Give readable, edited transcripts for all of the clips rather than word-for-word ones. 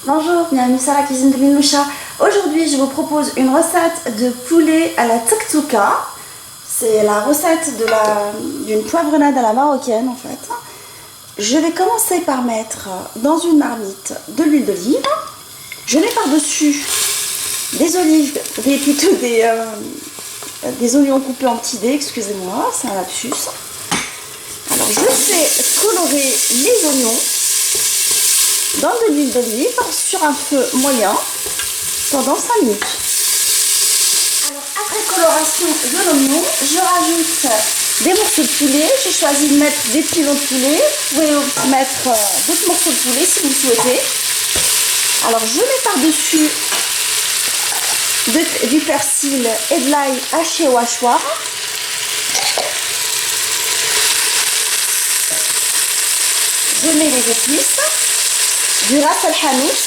Bonjour, bienvenue sur la cuisine de Minoucha. Aujourd'hui, je vous propose une recette de poulet à la tuk-tuka. C'est la recette d'une poivronade à la marocaine en fait. Je vais commencer par mettre dans une marmite de l'huile d'olive. Je mets par-dessus des olives, des oignons coupés en petits dés, excusez-moi, c'est un lapsus. Alors je fais colorer les oignons dans de l'huile d'olive sur un feu moyen pendant 5 minutes. Alors après coloration de l'oignon, je rajoute des morceaux de poulet. J'ai choisi de mettre des pilons de poulet. Vous pouvez aussi mettre d'autres morceaux de poulet si vous souhaitez. Alors je mets par-dessus du persil et de l'ail haché au hachoir. Je mets les épices, du ras el hanout,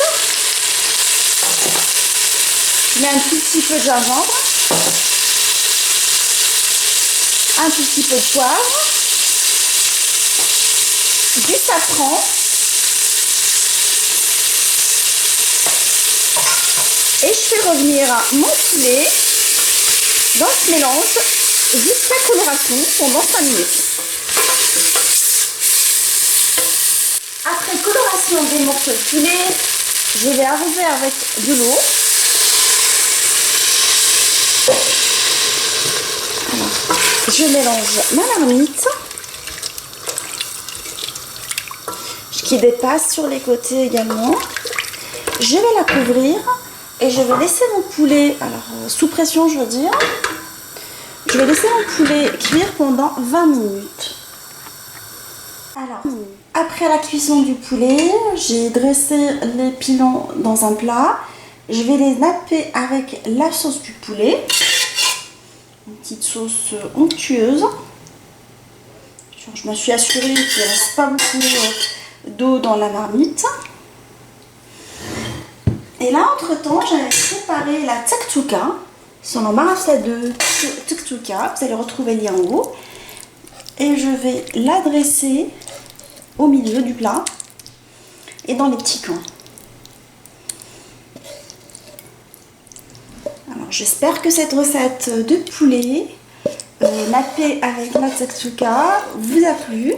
je mets un tout petit peu de gingembre, un tout petit peu de poivre, du safran et je fais revenir mon poulet dans ce mélange jusqu'à coloration pendant 5 minutes. Après coloration des morceaux de poulet, je vais arroser avec de l'eau. Alors, je mélange ma marmite qui dépasse sur les côtés également. Je vais la couvrir et je vais laisser mon poulet, alors sous pression je veux dire, je vais laisser mon poulet cuire pendant 20 minutes. Alors, après la cuisson du poulet, j'ai dressé les pilons dans un plat. Je vais les napper avec la sauce du poulet. Une petite sauce onctueuse. Je me suis assurée qu'il ne reste pas beaucoup d'eau dans la marmite. Et là, entre-temps, j'avais préparé la tuk-tuka. Son nom marafla de tuk-tuka. Vous allez retrouver le lien en haut. Et je vais la dresser au milieu du plat et dans les petits coins. Alors j'espère que cette recette de poulet nappé avec la tuk-tuka vous a plu.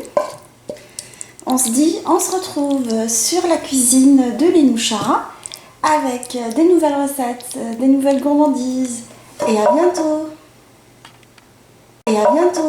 On se retrouve sur la cuisine de Minoucha avec des nouvelles recettes, des nouvelles gourmandises et à bientôt.